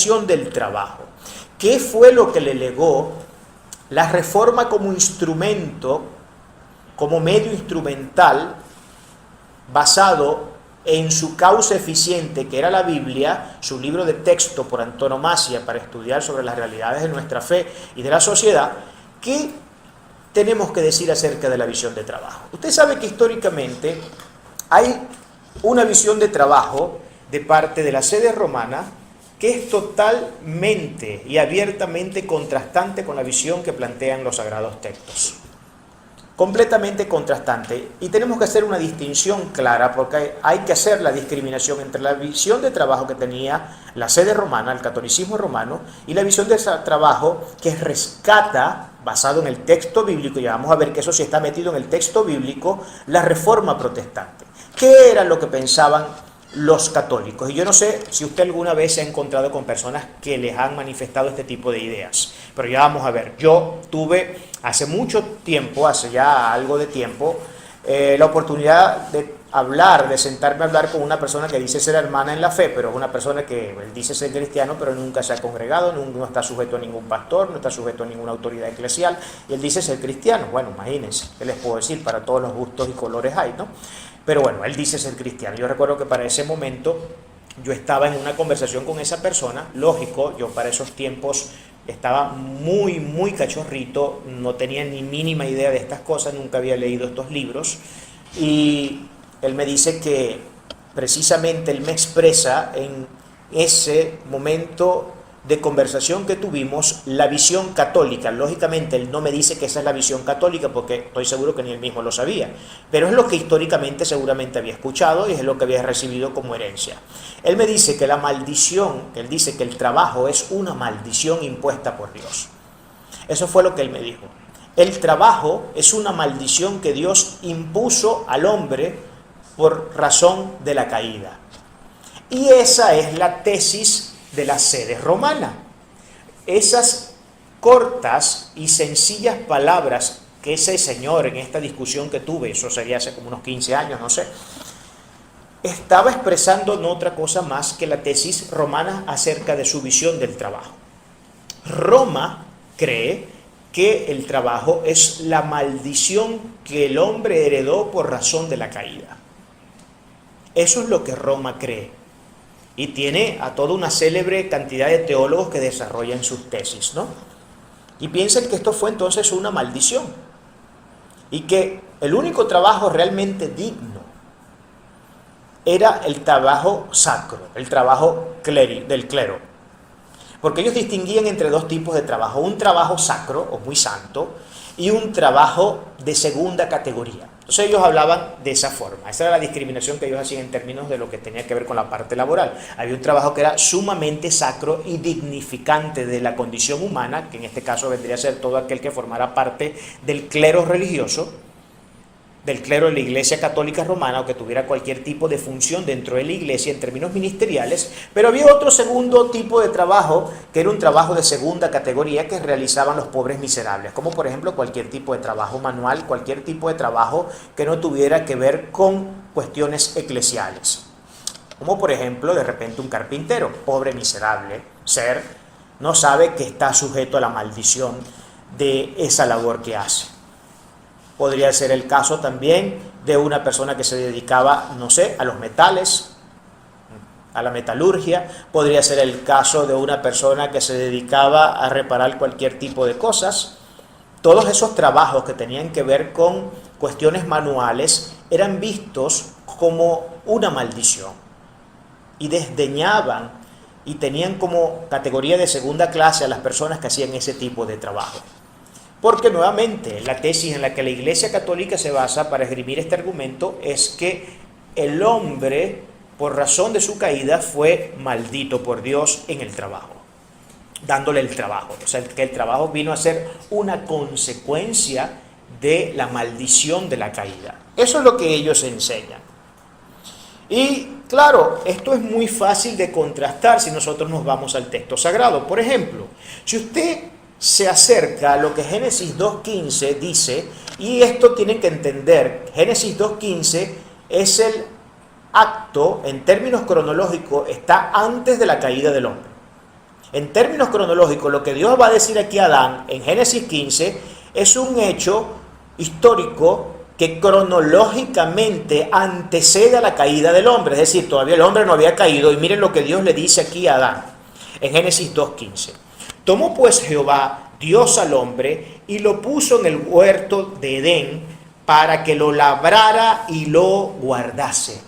visión del trabajo. ¿Qué fue lo que le legó la Reforma como instrumento, como medio instrumental, basado en su causa eficiente, que era la Biblia, su libro de texto por antonomasia para estudiar sobre las realidades de nuestra fe y de la sociedad? ¿Qué tenemos que decir acerca de la visión de trabajo? Usted sabe que históricamente hay una visión de trabajo de parte de la sede romana que es totalmente y abiertamente contrastante con la visión que plantean los sagrados textos. Completamente contrastante. Y tenemos que hacer una distinción clara, porque hay que hacer la discriminación entre la visión de trabajo que tenía la sede romana, el catolicismo romano, y la visión de trabajo que rescata, basado en el texto bíblico, y vamos a ver que eso sí está metido en el texto bíblico, la Reforma protestante. ¿Qué era lo que pensaban los católicos? Y yo no sé si usted alguna vez se ha encontrado con personas que les han manifestado este tipo de ideas, pero ya vamos a ver. Yo tuve hace mucho tiempo, hace ya algo de tiempo, la oportunidad de hablar, de sentarme a hablar con una persona que dice ser hermana en la fe, pero es una persona que dice ser cristiano, pero nunca se ha congregado, no está sujeto a ningún pastor, no está sujeto a ninguna autoridad eclesial, y él dice ser cristiano. Bueno, imagínense, ¿qué les puedo decir? Para todos los gustos y colores hay, ¿no? Pero bueno, él dice ser cristiano. Yo recuerdo que para ese momento yo estaba en una conversación con esa persona. Lógico, yo para esos tiempos estaba muy cachorrito, no tenía ni mínima idea de estas cosas, nunca había leído estos libros. Y él me dice que precisamente él me expresa en ese momento de conversación que tuvimos la visión católica. Lógicamente él no me dice que esa es la visión católica, porque estoy seguro que ni él mismo lo sabía, pero es lo que históricamente seguramente había escuchado y es lo que había recibido como herencia. Él me dice que la maldición, él dice que el trabajo es una maldición impuesta por Dios. Eso fue lo que él me dijo. El trabajo es una maldición que Dios impuso al hombre por razón de la caída. Y esa es la tesis de la sede romana. Esas cortas y sencillas palabras que ese señor, en esta discusión que tuve, eso sería hace como unos 15 años, no sé, estaba expresando no otra cosa más que la tesis romana acerca de su visión del trabajo. Roma cree que el trabajo es la maldición que el hombre heredó por razón de la caída. Eso es lo que Roma cree. Y tiene a toda una célebre cantidad de teólogos que desarrollan sus tesis, ¿no? Y piensan que esto fue entonces una maldición. Y que el único trabajo realmente digno era el trabajo sacro, el trabajo del clero. Porque ellos distinguían entre dos tipos de trabajo: un trabajo sacro o muy santo y un trabajo de segunda categoría. Entonces ellos hablaban de esa forma. Esa era la discriminación que ellos hacían en términos de lo que tenía que ver con la parte laboral. Había un trabajo que era sumamente sacro y dignificante de la condición humana, que en este caso vendría a ser todo aquel que formara parte del clero religioso, del clero de la Iglesia Católica Romana, o que tuviera cualquier tipo de función dentro de la Iglesia en términos ministeriales. Pero había otro segundo tipo de trabajo, que era un trabajo de segunda categoría que realizaban los pobres miserables, como por ejemplo cualquier tipo de trabajo manual, cualquier tipo de trabajo que no tuviera que ver con cuestiones eclesiales. Como por ejemplo, de repente un carpintero, pobre miserable ser, no sabe que está sujeto a la maldición de esa labor que hace. Podría ser el caso también de una persona que se dedicaba, no sé, a los metales, a la metalurgia. Podría ser el caso de una persona que se dedicaba a reparar cualquier tipo de cosas. Todos esos trabajos que tenían que ver con cuestiones manuales eran vistos como una maldición y desdeñaban y tenían como categoría de segunda clase a las personas que hacían ese tipo de trabajo. Porque nuevamente la tesis en la que la Iglesia Católica se basa para esgrimir este argumento es que el hombre, por razón de su caída, fue maldito por Dios en el trabajo, dándole el trabajo. O sea, que el trabajo vino a ser una consecuencia de la maldición de la caída. Eso es lo que ellos enseñan. Y claro, esto es muy fácil de contrastar si nosotros nos vamos al texto sagrado. Por ejemplo, si usted se acerca a lo que Génesis 2.15 dice, y esto tienen que entender, Génesis 2.15 es el acto, en términos cronológicos, está antes de la caída del hombre. En términos cronológicos, lo que Dios va a decir aquí a Adán en Génesis 15 es un hecho histórico que cronológicamente antecede a la caída del hombre. Es decir, todavía el hombre no había caído, y miren lo que Dios le dice aquí a Adán en Génesis 2:15. Tomó pues Jehová, Dios al hombre, y lo puso en el huerto de Edén para que lo labrara y lo guardase.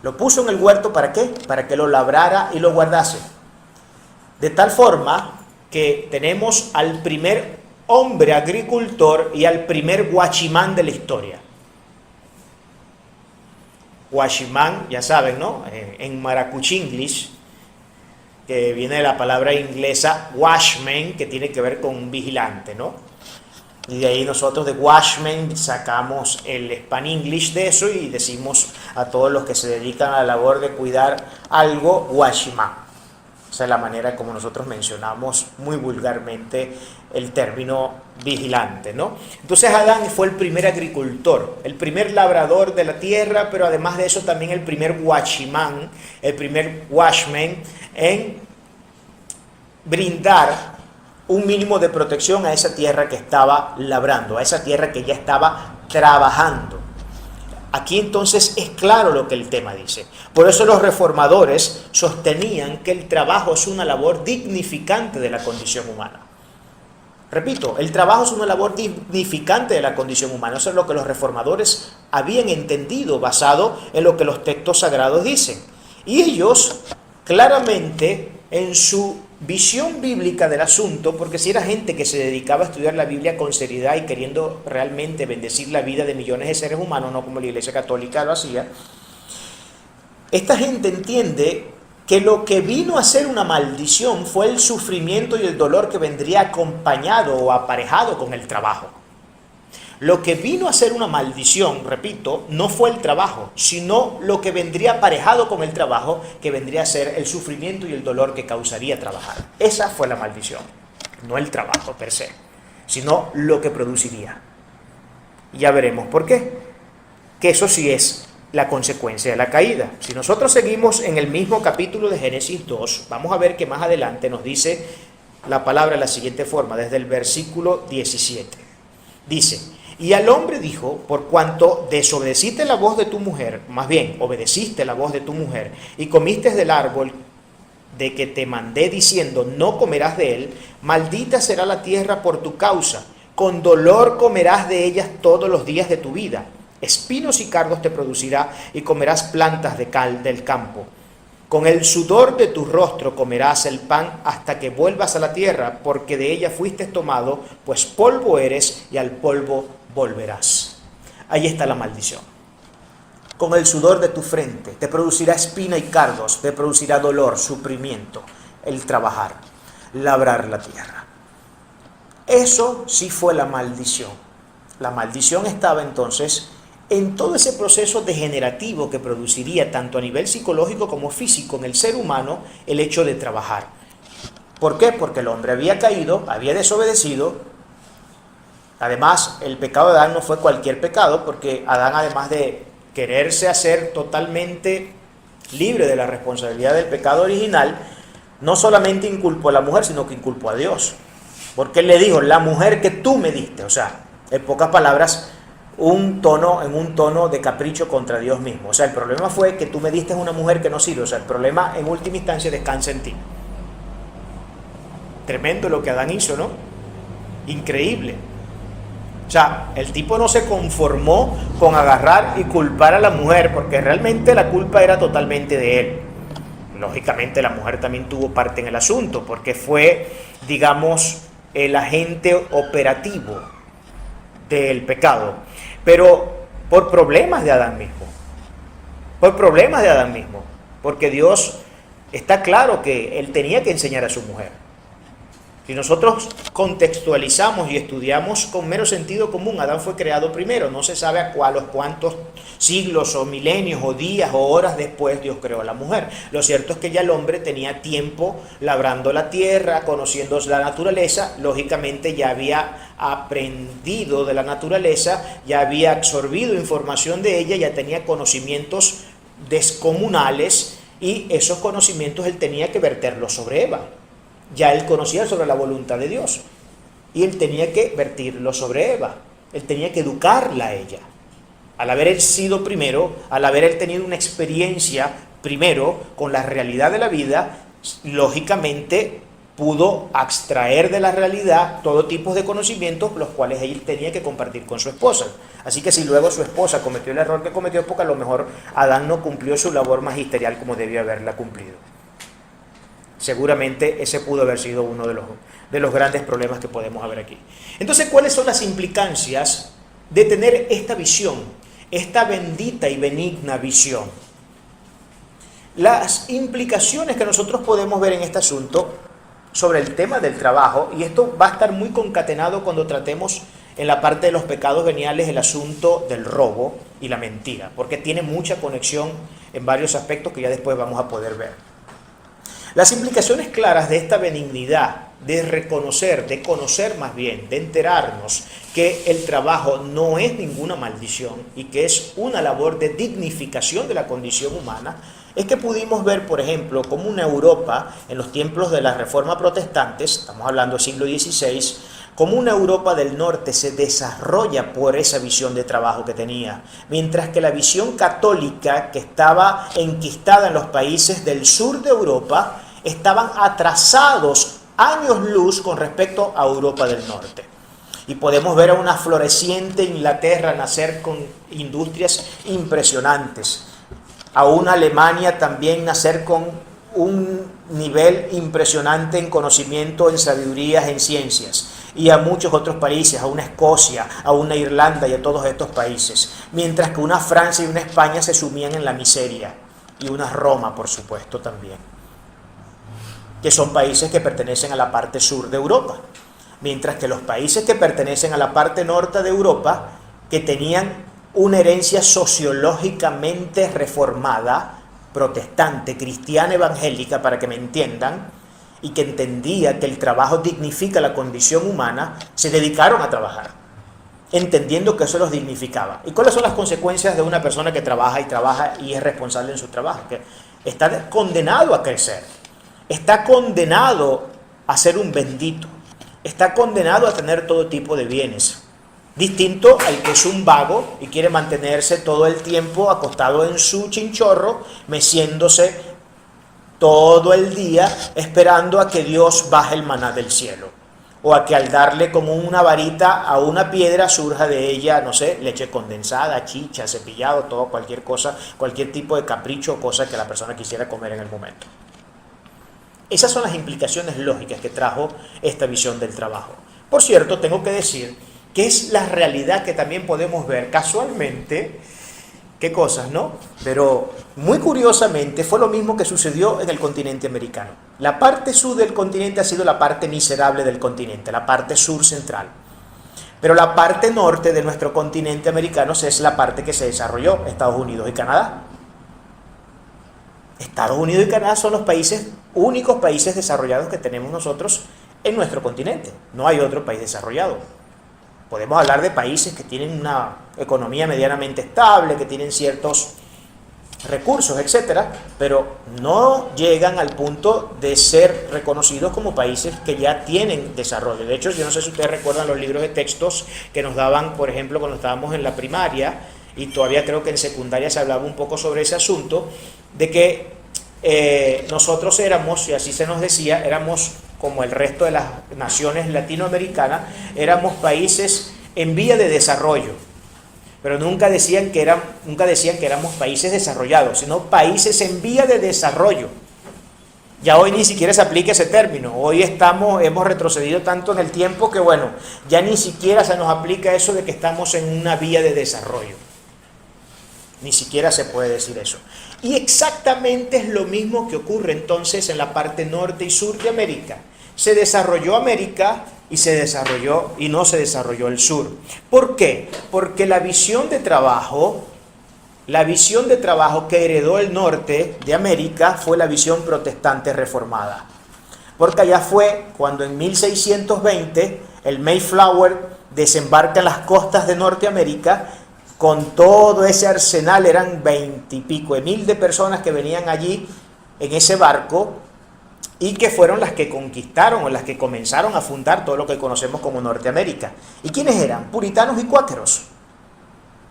Lo puso en el huerto, ¿para qué? Para que lo labrara y lo guardase. De tal forma que tenemos al primer hombre agricultor y al primer guachimán de la historia. Guachimán, ya saben, ¿no? En Maracuchinglish, que viene de la palabra inglesa watchman, que tiene que ver con vigilante, ¿no? Y de ahí nosotros de watchman sacamos el Spanglish de eso y decimos a todos los que se dedican a la labor de cuidar algo, watchman. Esa es la manera como nosotros mencionamos muy vulgarmente el término vigilante, ¿no? Entonces Adán fue el primer agricultor, el primer labrador de la tierra, pero además de eso también el primer watchman, el primer watchman en brindar un mínimo de protección a esa tierra que estaba labrando, a esa tierra que ya estaba trabajando. Aquí entonces es claro lo que el tema dice. Por eso los reformadores sostenían que el trabajo es una labor dignificante de la condición humana. Repito, el trabajo es una labor dignificante de la condición humana. Eso es lo que los reformadores habían entendido basado en lo que los textos sagrados dicen. Y ellos claramente en su visión bíblica del asunto, porque si era gente que se dedicaba a estudiar la Biblia con seriedad y queriendo realmente bendecir la vida de millones de seres humanos, no como la Iglesia Católica lo hacía, esta gente entiende que lo que vino a ser una maldición fue el sufrimiento y el dolor que vendría acompañado o aparejado con el trabajo. Lo que vino a ser una maldición, repito, no fue el trabajo, sino lo que vendría aparejado con el trabajo, que vendría a ser el sufrimiento y el dolor que causaría trabajar. Esa fue la maldición, no el trabajo per se, sino lo que produciría. Ya veremos por qué, que eso sí es la consecuencia de la caída. Si nosotros seguimos en el mismo capítulo de Génesis 2, vamos a ver que más adelante nos dice la palabra de la siguiente forma, desde el versículo 17. Dice: y al hombre dijo, por cuanto desobedeciste la voz de tu mujer, más bien, obedeciste la voz de tu mujer, y comiste del árbol de que te mandé diciendo, no comerás de él, maldita será la tierra por tu causa, con dolor comerás de ellas todos los días de tu vida, espinos y cardos te producirá, y comerás plantas del campo. Con el sudor de tu rostro comerás el pan hasta que vuelvas a la tierra, porque de ella fuiste tomado, pues polvo eres y al polvo volverás. Ahí está la maldición. Con el sudor de tu frente te producirá espina y cardos, te producirá dolor, sufrimiento, el trabajar, labrar la tierra. Eso sí fue la maldición. La maldición estaba entonces en todo ese proceso degenerativo que produciría tanto a nivel psicológico como físico en el ser humano el hecho de trabajar. ¿Por qué? Porque el hombre había caído, había desobedecido. Además, el pecado de Adán no fue cualquier pecado, porque Adán, además de quererse hacer totalmente libre de la responsabilidad del pecado original, no solamente inculpó a la mujer, sino que inculpó a Dios. Porque él le dijo, la mujer que tú me diste, o sea, en pocas palabras, en un tono de capricho contra Dios mismo. O sea, el problema fue que tú me diste una mujer que no sirve. O sea, el problema en última instancia descansa en ti. Tremendo lo que Adán hizo, ¿no? Increíble. O sea, el tipo no se conformó con agarrar y culpar a la mujer, porque realmente la culpa era totalmente de él. Lógicamente la mujer también tuvo parte en el asunto, porque fue, digamos, el agente operativo del pecado, pero por problemas de Adán mismo, porque Dios está claro que él tenía que enseñar a su mujer. Si nosotros contextualizamos y estudiamos con mero sentido común, Adán fue creado primero, no se sabe a cuántos siglos o milenios o días o horas después Dios creó a la mujer. Lo cierto es que ya el hombre tenía tiempo labrando la tierra, conociendo la naturaleza, lógicamente ya había aprendido de la naturaleza, ya había absorbido información de ella, ya tenía conocimientos descomunales y esos conocimientos él tenía que verterlos sobre Eva. Ya él conocía sobre la voluntad de Dios y él tenía que vertirlo sobre Eva. Él tenía que educarla a ella. Al haber él sido primero, al haber él tenido una experiencia primero con la realidad de la vida, lógicamente pudo extraer de la realidad todo tipo de conocimientos, los cuales él tenía que compartir con su esposa. Así que si luego su esposa cometió el error que cometió, porque a lo mejor Adán no cumplió su labor magisterial como debía haberla cumplido. Seguramente ese pudo haber sido uno de los grandes problemas que podemos haber aquí. Entonces, ¿cuáles son las implicancias de tener esta visión, esta bendita y benigna visión? Las implicaciones que nosotros podemos ver en este asunto sobre el tema del trabajo, y esto va a estar muy concatenado cuando tratemos en la parte de los pecados veniales el asunto del robo y la mentira, porque tiene mucha conexión en varios aspectos que ya después vamos a poder ver. Las implicaciones claras de esta benignidad, de reconocer, de conocer más bien, de enterarnos que el trabajo no es ninguna maldición y que es una labor de dignificación de la condición humana, es que pudimos ver, por ejemplo, como una Europa en los tiempos de la Reforma Protestante, estamos hablando del siglo XVI, como una Europa del norte se desarrolla por esa visión de trabajo que tenía, mientras que la visión católica que estaba enquistada en los países del sur de Europa estaban atrasados años luz con respecto a Europa del norte. Y podemos ver a una floreciente Inglaterra nacer con industrias impresionantes, a una Alemania también nacer con un nivel impresionante en conocimiento, en sabidurías, en ciencias, y a muchos otros países, a una Escocia, a una Irlanda y a todos estos países, mientras que una Francia y una España se sumían en la miseria, y una Roma, por supuesto, también, que son países que pertenecen a la parte sur de Europa, mientras que los países que pertenecen a la parte norte de Europa, que tenían una herencia sociológicamente reformada, protestante, cristiana, evangélica, para que me entiendan, y que entendía que el trabajo dignifica la condición humana, se dedicaron a trabajar, entendiendo que eso los dignificaba. ¿Y cuáles son las consecuencias de una persona que trabaja y es responsable en su trabajo? Que está condenado a crecer, está condenado a ser un bendito, está condenado a tener todo tipo de bienes. Distinto al que es un vago y quiere mantenerse todo el tiempo acostado en su chinchorro, meciéndose todo el día, esperando a que Dios baje el maná del cielo. O a que al darle como una varita a una piedra surja de ella, no sé, leche condensada, chicha, cepillado, todo, cualquier cosa, cualquier tipo de capricho o cosa que la persona quisiera comer en el momento. Esas son las implicaciones lógicas que trajo esta visión del trabajo. Por cierto, tengo que decir que es la realidad que también podemos ver casualmente, qué cosas, ¿no? Pero muy curiosamente fue lo mismo que sucedió en el continente americano. La parte sur del continente ha sido la parte miserable del continente, la parte sur central. Pero la parte norte de nuestro continente americano es la parte que se desarrolló, Estados Unidos y Canadá. Estados Unidos y Canadá son los únicos países desarrollados que tenemos nosotros en nuestro continente. No hay otro país desarrollado. Podemos hablar de países que tienen una economía medianamente estable, que tienen ciertos recursos, etcétera, pero no llegan al punto de ser reconocidos como países que ya tienen desarrollo. De hecho, yo no sé si ustedes recuerdan los libros de textos que nos daban, por ejemplo, cuando estábamos en la primaria, y todavía creo que en secundaria se hablaba un poco sobre ese asunto, de que nosotros éramos, y así se nos decía, éramos como el resto de las naciones latinoamericanas, éramos países en vía de desarrollo, pero nunca decían que éramos países desarrollados, sino países en vía de desarrollo. Ya hoy ni siquiera se aplica ese término, hoy hemos retrocedido tanto en el tiempo que bueno, ya ni siquiera se nos aplica eso de que estamos en una vía de desarrollo, ni siquiera se puede decir eso. Y exactamente es lo mismo que ocurre entonces en la parte norte y sur de América. Se desarrolló América y no se desarrolló el sur. ¿Por qué? Porque la visión de trabajo que heredó el norte de América fue la visión protestante reformada. Porque allá fue cuando en 1620 el Mayflower desembarca en las costas de Norteamérica con todo ese arsenal, eran 20 y pico de mil de personas que venían allí en ese barco y que fueron las que conquistaron o las que comenzaron a fundar todo lo que conocemos como Norteamérica. ¿Y quiénes eran? Puritanos y cuáqueros,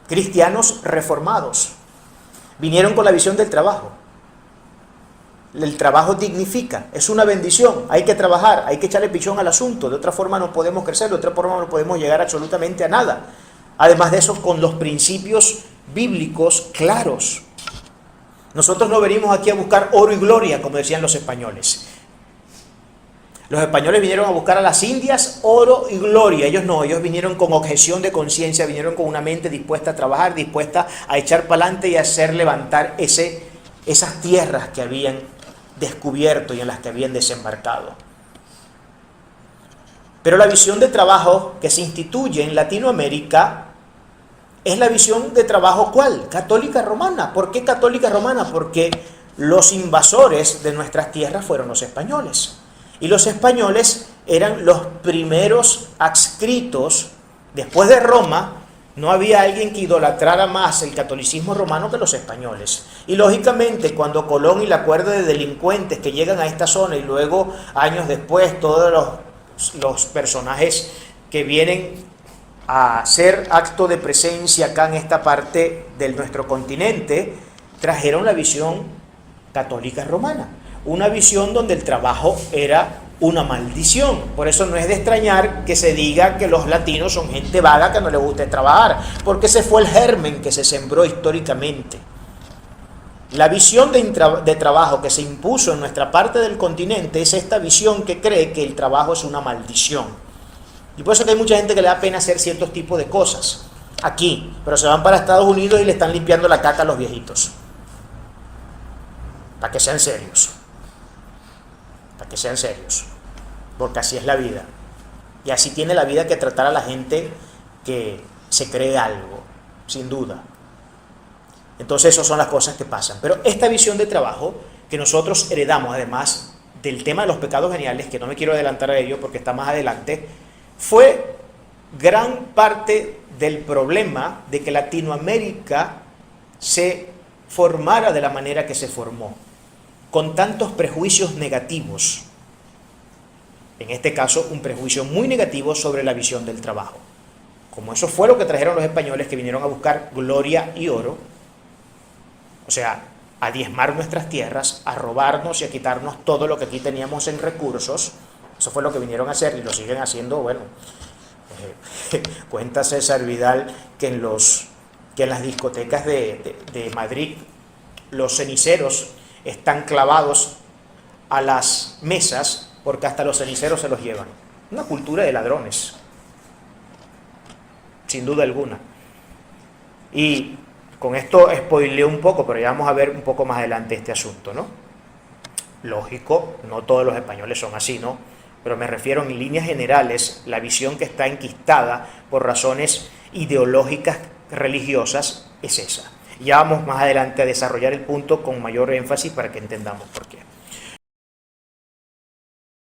cristianos reformados. Vinieron con la visión del trabajo. El trabajo dignifica, es una bendición, hay que trabajar, hay que echarle pichón al asunto, de otra forma no podemos crecer, de otra forma no podemos llegar absolutamente a nada. Además de eso, con los principios bíblicos claros. Nosotros no venimos aquí a buscar oro y gloria, como decían los españoles. Los españoles vinieron a buscar a las Indias oro y gloria. Ellos no, ellos vinieron con objeción de conciencia, vinieron con una mente dispuesta a trabajar, dispuesta a echar para adelante y a hacer levantar esas tierras que habían descubierto y en las que habían desembarcado. Pero la visión de trabajo que se instituye en Latinoamérica es la visión de trabajo ¿cuál? Católica romana. ¿Por qué católica romana? Porque los invasores de nuestras tierras fueron los españoles. Y los españoles eran los primeros adscritos. Después de Roma, no había alguien que idolatrara más el catolicismo romano que los españoles. Y lógicamente, cuando Colón y la cuerda de delincuentes que llegan a esta zona y luego, años después, todos los personajes que vienen a hacer acto de presencia acá en esta parte de nuestro continente, trajeron la visión católica romana. Una visión donde el trabajo era una maldición. Por eso no es de extrañar que se diga que los latinos son gente vaga que no le gusta trabajar, porque ese fue el germen que se sembró históricamente. La visión de trabajo que se impuso en nuestra parte del continente es esta visión que cree que el trabajo es una maldición. Y por eso que hay mucha gente que le da pena hacer ciertos tipos de cosas aquí, pero se van para Estados Unidos y le están limpiando la caca a los viejitos. Para que sean serios. Para que sean serios. Porque así es la vida. Y así tiene la vida que tratar a la gente que se cree algo, sin duda. Entonces esas son las cosas que pasan. Pero esta visión de trabajo que nosotros heredamos, además del tema de los pecados veniales, que no me quiero adelantar a ello porque está más adelante, fue gran parte del problema de que Latinoamérica se formara de la manera que se formó, con tantos prejuicios negativos. En este caso, un prejuicio muy negativo sobre la visión del trabajo. Como eso fue lo que trajeron los españoles, que vinieron a buscar gloria y oro, o sea, a diezmar nuestras tierras, a robarnos y a quitarnos todo lo que aquí teníamos en recursos. Eso fue lo que vinieron a hacer y lo siguen haciendo. Bueno, cuenta César Vidal que en las discotecas de Madrid los ceniceros están clavados a las mesas porque hasta los ceniceros se los llevan. Una cultura de ladrones, sin duda alguna. Y con esto spoileé un poco, pero ya vamos a ver un poco más adelante este asunto, ¿no? Lógico, no todos los españoles son así, ¿no? Pero me refiero en líneas generales, la visión que está enquistada por razones ideológicas religiosas es esa. Ya vamos más adelante a desarrollar el punto con mayor énfasis para que entendamos por qué.